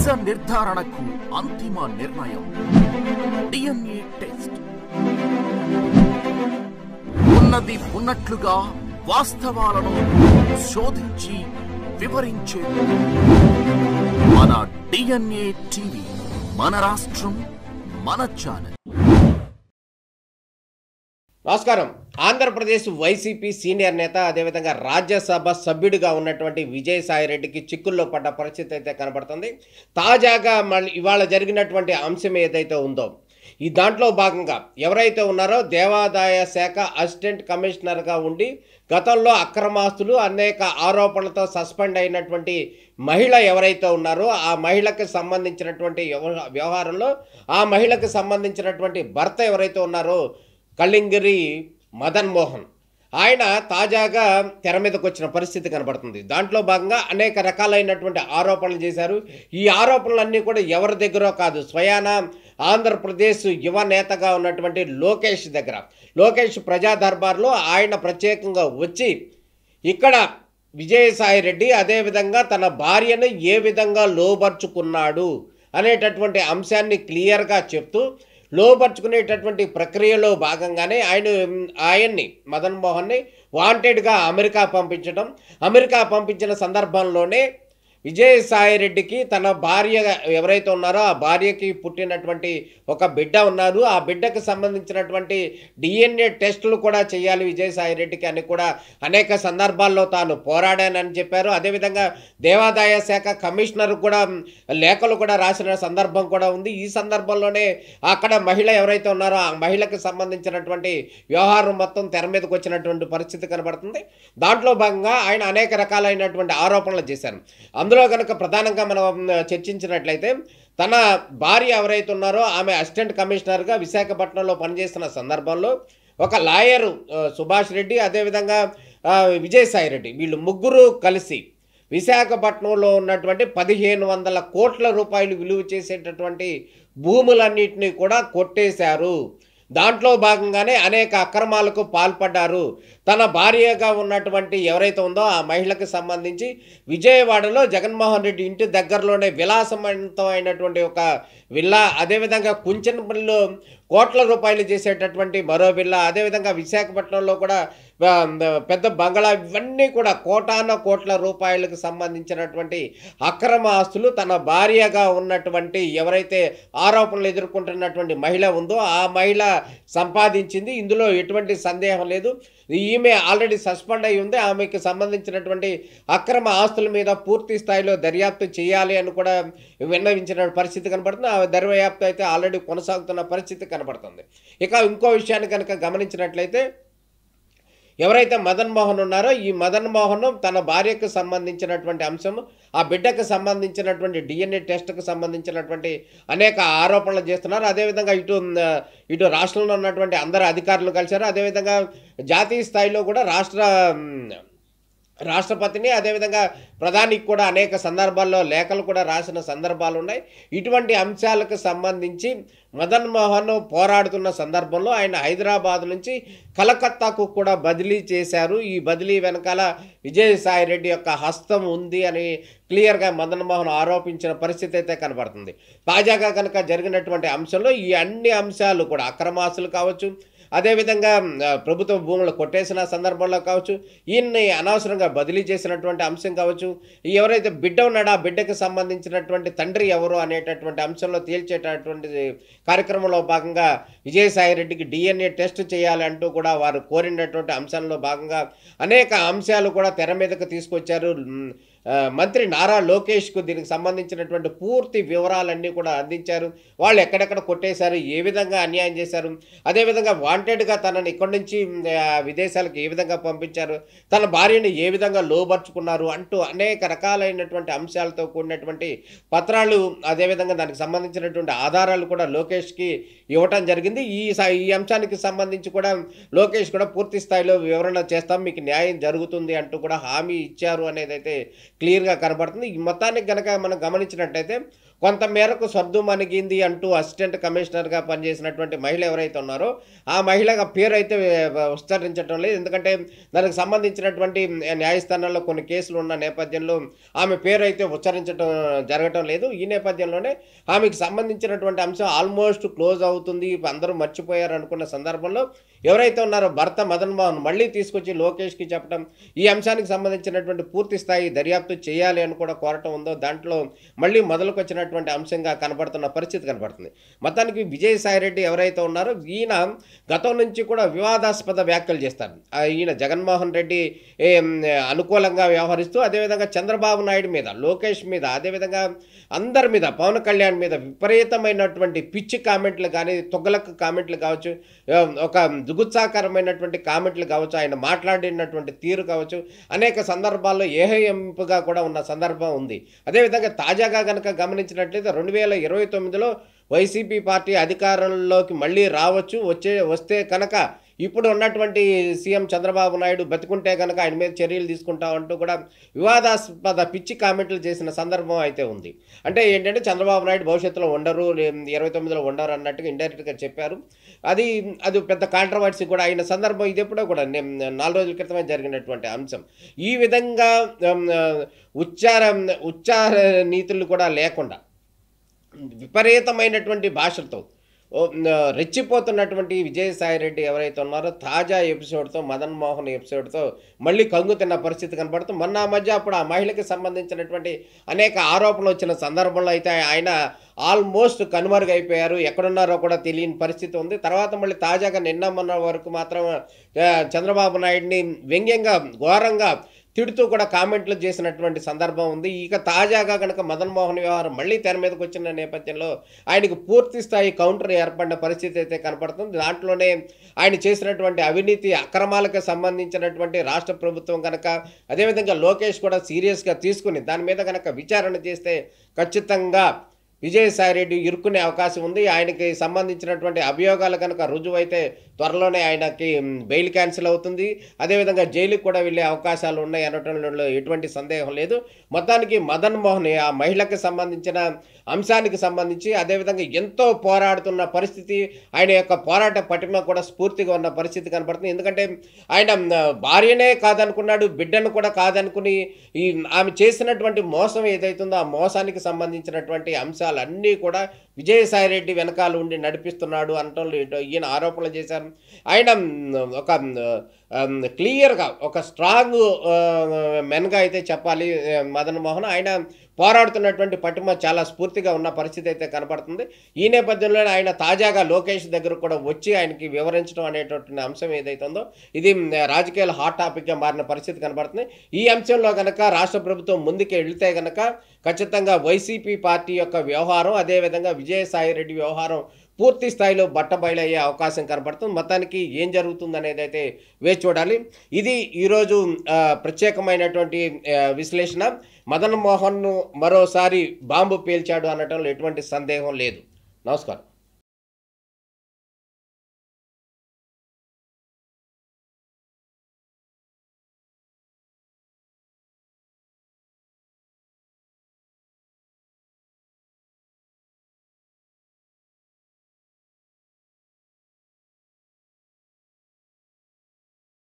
నిజ నిర్ధారణకు అంతిమ నిర్ణయం డిఎన్ఏ టెస్ట్. ఉన్నది ఉన్నట్లుగా వాస్తవాలను శోధించి వివరించే మన డిఎన్ఏ టీవీ, మన రాష్ట్రం, మన ఛానల్. నమస్కారం. ఆంధ్రప్రదేశ్ వైసీపీ సీనియర్ నేత, అదేవిధంగా రాజ్యసభ సభ్యుడిగా ఉన్నటువంటి విజయసాయిరెడ్డికి చిక్కుల్లో పడ్డ పరిస్థితి అయితే కనబడుతుంది. తాజాగా మళ్ళీ ఇవాళ జరిగినటువంటి అంశం ఏదైతే ఉందో, ఈ దాంట్లో భాగంగా ఎవరైతే ఉన్నారో దేవాదాయ శాఖ అసిస్టెంట్ కమిషనర్గా ఉండి గతంలో అక్రమాస్తులు అనేక ఆరోపణలతో సస్పెండ్ అయినటువంటి మహిళ ఎవరైతే ఉన్నారో ఆ మహిళకి సంబంధించినటువంటి వ్యవహారంలో ఆ మహిళకి సంబంధించినటువంటి భర్త ఎవరైతే ఉన్నారో కళింగిరి మదన్ మోహన్, ఆయన తాజాగా తెర మీదకి వచ్చిన పరిస్థితి కనబడుతుంది. దాంట్లో భాగంగా అనేక రకాలైనటువంటి ఆరోపణలు చేశారు. ఈ ఆరోపణలన్నీ కూడా ఎవరి దగ్గర కాదు, స్వయాన ఆంధ్రప్రదేశ్ యువ నేతగా ఉన్నటువంటి లోకేష్ దగ్గర. లోకేష్ ప్రజా దర్బార్లో ఆయన ప్రత్యేకంగా వచ్చి ఇక్కడ విజయసాయిరెడ్డి అదేవిధంగా తన భార్యను ఏ విధంగా లోబర్చుకున్నాడు అనేటటువంటి అంశాన్ని క్లియర్గా చెప్తూ, లోపరుచుకునేటటువంటి ప్రక్రియలో భాగంగానే ఆయన్ని మదన్ మోహన్ని వాంటెడ్గా అమెరికా పంపించిన సందర్భంలోనే విజయసాయిరెడ్డికి తన భార్య ఎవరైతే ఉన్నారో ఆ భార్యకి పుట్టినటువంటి ఒక బిడ్డ ఉన్నారు. ఆ బిడ్డకు సంబంధించినటువంటి డిఎన్ఏ టెస్టులు కూడా చేయాలి విజయసాయిరెడ్డికి అని కూడా అనేక సందర్భాల్లో తాను పోరాడానని చెప్పారు. అదేవిధంగా దేవాదాయ శాఖ కమిషనర్ కూడా లేఖలు కూడా రాసిన సందర్భం కూడా ఉంది. ఈ సందర్భంలోనే అక్కడ మహిళ ఎవరైతే ఉన్నారో ఆ మహిళకు సంబంధించినటువంటి వ్యవహారం మొత్తం తెర మీదకి వచ్చినటువంటి పరిస్థితి కనబడుతుంది. దాంట్లో భాగంగా ఆయన అనేక రకాలైనటువంటి ఆరోపణలు చేశారు. అందులో కనుక ప్రధానంగా మనం చర్చించినట్లయితే, తన భార్య ఎవరైతే ఉన్నారో ఆమె అసిస్టెంట్ కమిషనర్గా విశాఖపట్నంలో పనిచేస్తున్న సందర్భంలో ఒక లాయరు సుభాష్ రెడ్డి, అదేవిధంగా విజయసాయిరెడ్డి, వీళ్ళు ముగ్గురు కలిసి విశాఖపట్నంలో ఉన్నటువంటి 1500 కోట్ల రూపాయలు విలువ చేసేటటువంటి భూములన్నింటినీ కూడా కొట్టేశారు. దాంట్లో భాగంగానే అనేక అక్రమాలకు పాల్పడ్డారు. తన భార్యగా ఉన్నటువంటి ఎవరైతే ఉందో ఆ మహిళకు సంబంధించి విజయవాడలో జగన్మోహన్ రెడ్డి ఇంటి దగ్గరలోనే విలాసవంతమైనటువంటి ఒక విల్లా, అదేవిధంగా కుంచెనపల్లిలో కోట్ల రూపాయలు చేసేటటువంటి మరో విల్లా, అదేవిధంగా విశాఖపట్నంలో కూడా పెద్ద బంగళా, ఇవన్నీ కూడా కోట్ల రూపాయలకు సంబంధించినటువంటి అక్రమ ఆస్తులు తన భార్యగా ఉన్నటువంటి ఎవరైతే ఆరోపణలు ఎదుర్కొంటున్నటువంటి మహిళ ఉందో ఆ మహిళ సంపాదించింది. ఇందులో ఎటువంటి సందేహం లేదు. ఈమె ఆల్రెడీ సస్పెండ్ అయి ఉంది. ఆమెకు సంబంధించినటువంటి అక్రమ ఆస్తుల మీద పూర్తి స్థాయిలో దర్యాప్తు చేయాలి అని కూడా విన్నవించిన పరిస్థితి కనబడుతుంది. ఆ దర్యాప్తు అయితే ఆల్రెడీ కొనసాగుతున్న పరిస్థితి కనబడుతుంది. ఇక ఇంకో విషయాన్ని కనుక గమనించినట్లయితే, ఎవరైతే మదన్ మోహన్ ఉన్నారో ఈ మదన్ మోహన్ తన భార్యకు సంబంధించినటువంటి అంశం, ఆ బిడ్డకు సంబంధించినటువంటి డిఎన్ఏ టెస్ట్కు సంబంధించినటువంటి అనేక ఆరోపణలు చేస్తున్నారు. అదేవిధంగా ఇటు రాష్ట్రంలో ఉన్నటువంటి అందరు అధికారులు కలిశారు. అదేవిధంగా జాతీయ స్థాయిలో కూడా రాష్ట్రపతిని, అదేవిధంగా ప్రధానికి కూడా అనేక సందర్భాల్లో లేఖలు కూడా రాసిన సందర్భాలు ఉన్నాయి. ఇటువంటి అంశాలకు సంబంధించి మదన్ మోహన్ పోరాడుతున్న సందర్భంలో ఆయన హైదరాబాద్ నుంచి కలకత్తాకు కూడా బదిలీ చేశారు. ఈ బదిలీ వెనకాల విజయసాయిరెడ్డి యొక్క హస్తం ఉంది అని క్లియర్గా మదన్ మోహన్ ఆరోపించిన పరిస్థితి అయితే కనబడుతుంది. తాజాగా కనుక జరిగినటువంటి అంశంలో ఈ అన్ని అంశాలు కూడా అక్రమాస్తులు కావచ్చు, అదేవిధంగా ప్రభుత్వ భూములు కొట్టేసిన సందర్భంలో కావచ్చు, ఈయన్ని అనవసరంగా బదిలీ చేసినటువంటి అంశం కావచ్చు, ఎవరైతే బిడ్డ ఉన్నాడో ఆ బిడ్డకు సంబంధించినటువంటి తండ్రి ఎవరు అనేటటువంటి అంశంలో తేల్చేటటువంటి కార్యక్రమంలో భాగంగా విజయసాయిరెడ్డికి డిఎన్ఏ టెస్ట్ చేయాలంటూ కూడా వారు కోరినటువంటి అంశంలో భాగంగా అనేక అంశాలు కూడా తెర మీదకు తీసుకొచ్చారు. మంత్రి నారా లోకేష్కు దీనికి సంబంధించినటువంటి పూర్తి వివరాలన్నీ కూడా అందించారు. వాళ్ళు ఎక్కడెక్కడ కొట్టేశారు, ఏ విధంగా అన్యాయం చేశారు, అదేవిధంగా వాంటెడ్గా తనని ఇక్కడి నుంచి విదేశాలకు ఏ విధంగా పంపించారు, తన భార్యని ఏ విధంగా లోబర్చుకున్నారు అంటూ అనేక రకాలైనటువంటి అంశాలతో కూడినటువంటి పత్రాలు, అదేవిధంగా దానికి సంబంధించినటువంటి ఆధారాలు కూడా లోకేష్కి ఇవ్వటం జరిగింది. ఈ అంశానికి సంబంధించి కూడా లోకేష్ కూడా పూర్తి స్థాయిలో వివరణ చేస్తాం, మీకు న్యాయం జరుగుతుంది అంటూ కూడా హామీ ఇచ్చారు అనేది అయితే క్లియర్గా కనబడుతుంది. ఈ మొత్తానికి కనుక మనం గమనించినట్టయితే కొంత మేరకు సర్దుమణిగింది అంటూ అసిస్టెంట్ కమిషనర్గా పనిచేసినటువంటి మహిళ ఎవరైతే ఉన్నారో ఆ మహిళ పేరు అయితే విస్తరించడం లేదు. ఎందుకంటే దానికి సంబంధించినటువంటి న్యాయస్థానాల్లో కొన్ని కేసులు ఉన్న నేపథ్యంలో ఆమె పేరు అయితే ఉచ్చరించడం జరగటం లేదు. ఈ నేపథ్యంలోనే ఆమెకు సంబంధించినటువంటి అంశం ఆల్మోస్ట్ క్లోజ్ అవుతుంది, అందరూ మర్చిపోయారు అనుకున్న సందర్భంలో ఎవరైతే ఉన్నారో భర్త మదన్ మోహన్ మళ్ళీ తీసుకొచ్చి లోకేష్కి చెప్పడం, ఈ అంశానికి సంబంధించినటువంటి పూర్తి స్థాయి దర్యాప్తు చేయాలి అని కూడా కోరటం ఉందో దాంట్లో మళ్ళీ మొదలుకొచ్చినటువంటి అంశంగా కనబడుతున్న పరిస్థితి కనబడుతుంది. మొత్తానికి విజయసాయిరెడ్డి ఎవరైతే ఉన్నారో ఈయన గతం నుంచి కూడా వివాదాస్పద వ్యాఖ్యలు చేస్తారు. ఈయన జగన్మోహన్ రెడ్డి అనుకూలంగా వ్యవహరిస్తూ అదేవిధంగా చంద్రబాబు నాయుడు మీద, లోకేష్ మీద, అదేవిధంగా అందరి మీద, పవన్ కళ్యాణ్ మీద విపరీతమైనటువంటి పిచ్చి కామెంట్లు కానీ, తొగ్గలకు కామెంట్లు కావచ్చు, ఒక దుగుత్సాకరమైనటువంటి కామెంట్లు కావచ్చు, ఆయన మాట్లాడినటువంటి తీరు కావచ్చు, అనేక సందర్భాల్లో ఏహయంపుగా కూడా ఉన్న సందర్భం ఉంది. అదేవిధంగా తాజాగా కనుక గమనించినట్లయితే 2029లో వైసీపీ పార్టీ అధికారంలోకి మళ్ళీ రావచ్చు, వస్తే కనుక ఇప్పుడు ఉన్నటువంటి సీఎం చంద్రబాబు నాయుడు బతికుంటే కనుక ఆయన మీద చర్యలు తీసుకుంటామంటూ కూడా వివాదాస్పద పిచ్చి కామెంట్లు చేసిన సందర్భం అయితే ఉంది. అంటే ఏంటంటే చంద్రబాబు నాయుడు భవిష్యత్తులో ఉండరు, 29లో ఉండరు అన్నట్టుగా ఇండైరెక్ట్గా చెప్పారు. అది పెద్ద కాంట్రవర్సీ కూడా అయిన సందర్భం ఇది. ఎప్పుడో కూడా 4 రోజుల క్రితమే జరిగినటువంటి అంశం. ఈ విధంగా ఉచ్చార నీతులు కూడా లేకుండా విపరీతమైనటువంటి భాషలతో రెచ్చిపోతున్నటువంటి విజయసాయిరెడ్డి ఎవరైతే ఉన్నారో తాజా ఎపిసోడ్తో, మదన్ మోహన్ ఎపిసోడ్తో మళ్ళీ కంగు తిన్న పరిస్థితి కనపడుతుంది. మొన్న మధ్య అప్పుడు ఆ మహిళకి సంబంధించినటువంటి అనేక ఆరోపణలు వచ్చిన సందర్భంలో అయితే ఆయన ఆల్మోస్ట్ కనుమరుగైపోయారు, ఎక్కడున్నారో కూడా తెలియని పరిస్థితి ఉంది. తర్వాత మళ్ళీ తాజాగా నిన్న మొన్న వరకు మాత్రం చంద్రబాబు నాయుడిని వ్యంగ్యంగా, ఘోరంగా తిడుతూ కూడా కామెంట్లు చేసినటువంటి సందర్భం ఉంది. ఇక తాజాగా కనుక మదన్ మోహన్ వ్యవహారం మళ్ళీ తెర మీదకి వచ్చిన నేపథ్యంలో ఆయనకు పూర్తి స్థాయి కౌంటర్ ఏర్పడిన పరిస్థితి అయితే కనపడుతుంది. దాంట్లోనే ఆయన చేసినటువంటి అవినీతి అక్రమాలకు సంబంధించినటువంటి రాష్ట్ర ప్రభుత్వం కనుక, అదేవిధంగా లోకేష్ కూడా సీరియస్గా తీసుకుని దాని మీద కనుక విచారణ చేస్తే ఖచ్చితంగా విజయసాయిరెడ్డి ఇరుక్కునే అవకాశం ఉంది. ఆయనకి సంబంధించినటువంటి అభియోగాలు కనుక రుజువైతే త్వరలోనే ఆయనకి బెయిల్ క్యాన్సిల్ అవుతుంది, అదేవిధంగా జైలుకి కూడా వెళ్ళే అవకాశాలు ఉన్నాయి అనటంలో ఎటువంటి సందేహం లేదు. మొత్తానికి మదన్ మోహన్ ఆ మహిళకి సంబంధించిన అంశానికి సంబంధించి అదేవిధంగా ఎంతో పోరాడుతున్న పరిస్థితి, ఆయన యొక్క పోరాట పటిమ కూడా స్ఫూర్తిగా ఉన్న పరిస్థితి కనపడుతుంది. ఎందుకంటే ఆయన భార్యనే కాదనుకున్నాడు, బిడ్డను కూడా కాదనుకుని ఆమె చేసినటువంటి మోసం ఏదైతుందో ఆ మోసానికి సంబంధించినటువంటి అంశాలన్నీ కూడా విజయసాయిరెడ్డి వెనకాల ఉండి నడిపిస్తున్నాడు అనటంలో ఈయన ఆరోపణలు చేశారు. ఆయన ఒక క్లియర్గా ఒక స్ట్రాంగ్ మెన్గా అయితే చెప్పాలి మదన్ మోహన్. ఆయన పోరాడుతున్నటువంటి పటిమ చాలా స్ఫూర్తిగా ఉన్న పరిస్థితి అయితే కనపడుతుంది. ఈ నేపథ్యంలో ఆయన తాజాగా లోకేష్ దగ్గర కూడా వచ్చి ఆయనకి వివరించడం అనేటువంటి అంశం ఏదైతే ఉందో ఇది రాజకీయాల హాట్ టాపిక్గా మారిన పరిస్థితి కనపడుతుంది. ఈ అంశంలో కనుక రాష్ట్ర ప్రభుత్వం ముందుకు వెళితే కనుక ఖచ్చితంగా వైసీపీ పార్టీ యొక్క వ్యవహారం, అదేవిధంగా విజయసాయిరెడ్డి వ్యవహారం పూర్తి స్థాయిలో బట్టబయలయ్యే అవకాశం కనపడుతుంది. మొత్తానికి ఏం జరుగుతుంది అనేది అయితే వేచి చూడాలి. ఇది ఈరోజు ప్రత్యేకమైనటువంటి విశ్లేషణ. మదన్ మోహన్ను మరోసారి బాంబు పేల్చాడు అనటంలో ఎటువంటి సందేహం లేదు. నమస్కారం.